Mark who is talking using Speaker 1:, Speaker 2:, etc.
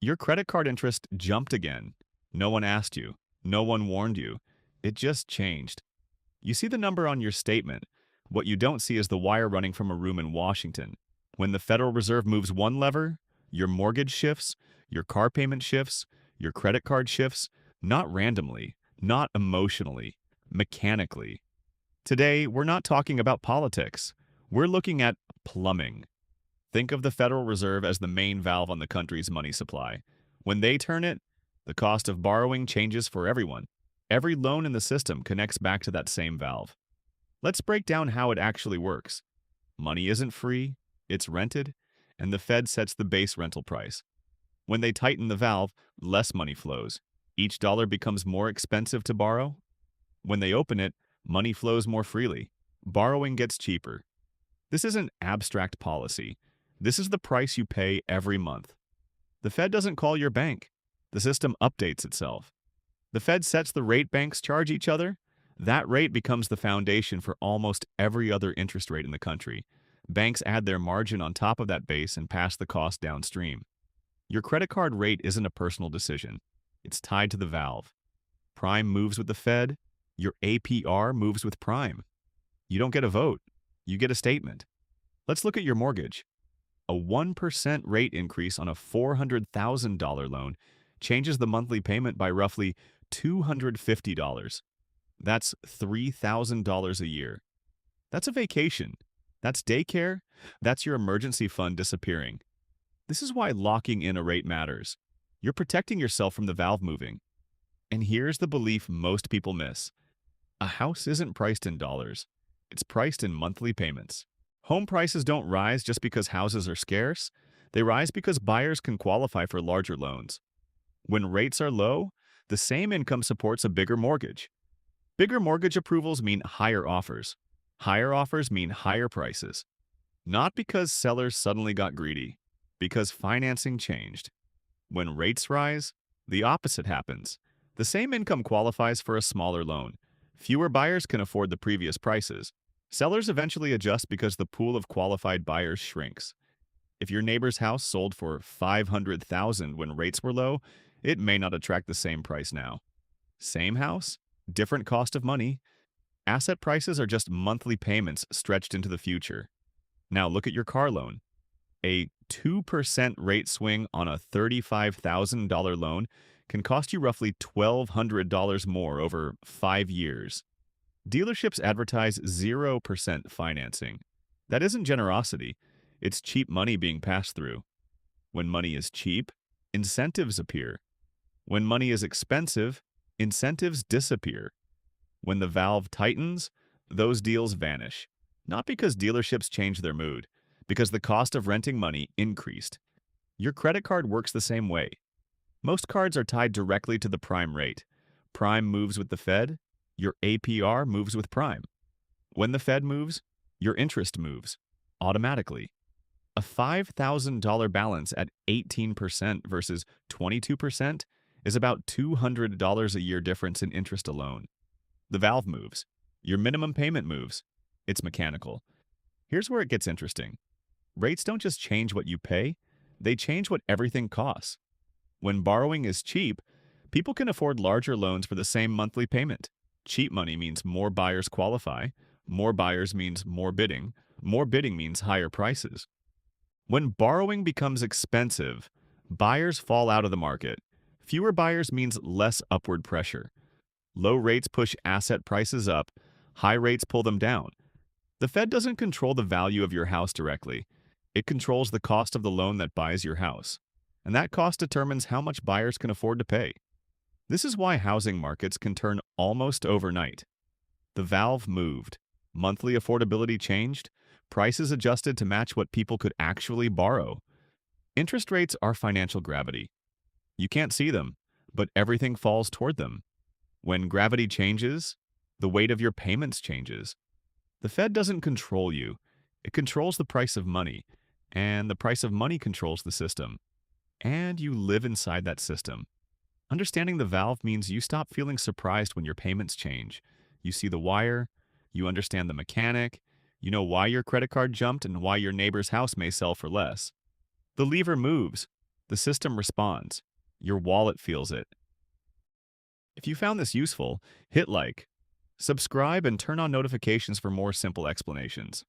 Speaker 1: Your credit card interest jumped again. No one asked you. No one warned you. It just changed. You see the number on your statement. What you don't see is the wire running from a room in Washington. When the Federal Reserve moves one lever, your mortgage shifts, your car payment shifts, your credit card shifts, not randomly, not emotionally, mechanically. Today, we're not talking about politics. We're looking at plumbing. Think of the Federal Reserve as the main valve on the country's money supply. When they turn it, the cost of borrowing changes for everyone. Every loan in the system connects back to that same valve. Let's break down how it actually works. Money isn't free, it's rented, and the Fed sets the base rental price. When they tighten the valve, less money flows. Each dollar becomes more expensive to borrow. When they open it, money flows more freely. Borrowing gets cheaper. This isn't abstract policy. This is the price you pay every month. The Fed doesn't call your bank. The system updates itself. The Fed sets the rate banks charge each other. That rate becomes the foundation for almost every other interest rate in the country. Banks add their margin on top of that base and pass the cost downstream. Your credit card rate isn't a personal decision. It's tied to the valve. Prime moves with the Fed. Your APR moves with Prime. You don't get a vote. You get a statement. Let's look at your mortgage. A 1% rate increase on a $400,000 loan changes the monthly payment by roughly $250. That's $3,000 a year. That's a vacation. That's daycare. That's your emergency fund disappearing. This is why locking in a rate matters. You're protecting yourself from the valve moving. And here's the belief most people miss. A house isn't priced in dollars. It's priced in monthly payments. Home prices don't rise just because houses are scarce. They rise because buyers can qualify for larger loans. When rates are low, the same income supports a bigger mortgage. Bigger mortgage approvals mean higher offers. Higher offers mean higher prices. Not because sellers suddenly got greedy, because financing changed. When rates rise, the opposite happens. The same income qualifies for a smaller loan. Fewer buyers can afford the previous prices. Sellers eventually adjust because the pool of qualified buyers shrinks. If your neighbor's house sold for $500,000 when rates were low, it may not attract the same price now. Same house, different cost of money. Asset prices are just monthly payments stretched into the future. Now look at your car loan. A 2% rate swing on a $35,000 loan can cost you roughly $1,200 more over 5 years. Dealerships advertise 0% financing. That isn't generosity. It's cheap money being passed through. When money is cheap, incentives appear. When money is expensive, incentives disappear. When the valve tightens, those deals vanish. Not because dealerships change their mood, because the cost of renting money increased. Your credit card works the same way. Most cards are tied directly to the prime rate. Prime moves with the Fed. Your APR moves with Prime. When the Fed moves, your interest moves automatically. A $5,000 balance at 18% versus 22% is about $200 a year difference in interest alone. The valve moves. Your minimum payment moves. It's mechanical. Here's where it gets interesting. Rates don't just change what you pay, they change what everything costs. When borrowing is cheap, people can afford larger loans for the same monthly payment. Cheap money means more buyers qualify. More buyers means more bidding. More bidding means higher prices. When borrowing becomes expensive, buyers fall out of the market. Fewer buyers means less upward pressure. Low rates push asset prices up. High rates pull them down. The Fed doesn't control the value of your house directly. It controls the cost of the loan that buys your house. And that cost determines how much buyers can afford to pay. This is why housing markets can turn almost overnight. The valve moved. Monthly affordability changed. Prices adjusted to match what people could actually borrow. Interest rates are financial gravity. You can't see them, but everything falls toward them. When gravity changes, the weight of your payments changes. The Fed doesn't control you. It controls the price of money, and the price of money controls the system. And you live inside that system. Understanding the valve means you stop feeling surprised when your payments change. You see the wire, you understand the mechanic, you know why your credit card jumped and why your neighbor's house may sell for less. The lever moves. The system responds. Your wallet feels it. If you found this useful, hit like, subscribe, and turn on notifications for more simple explanations.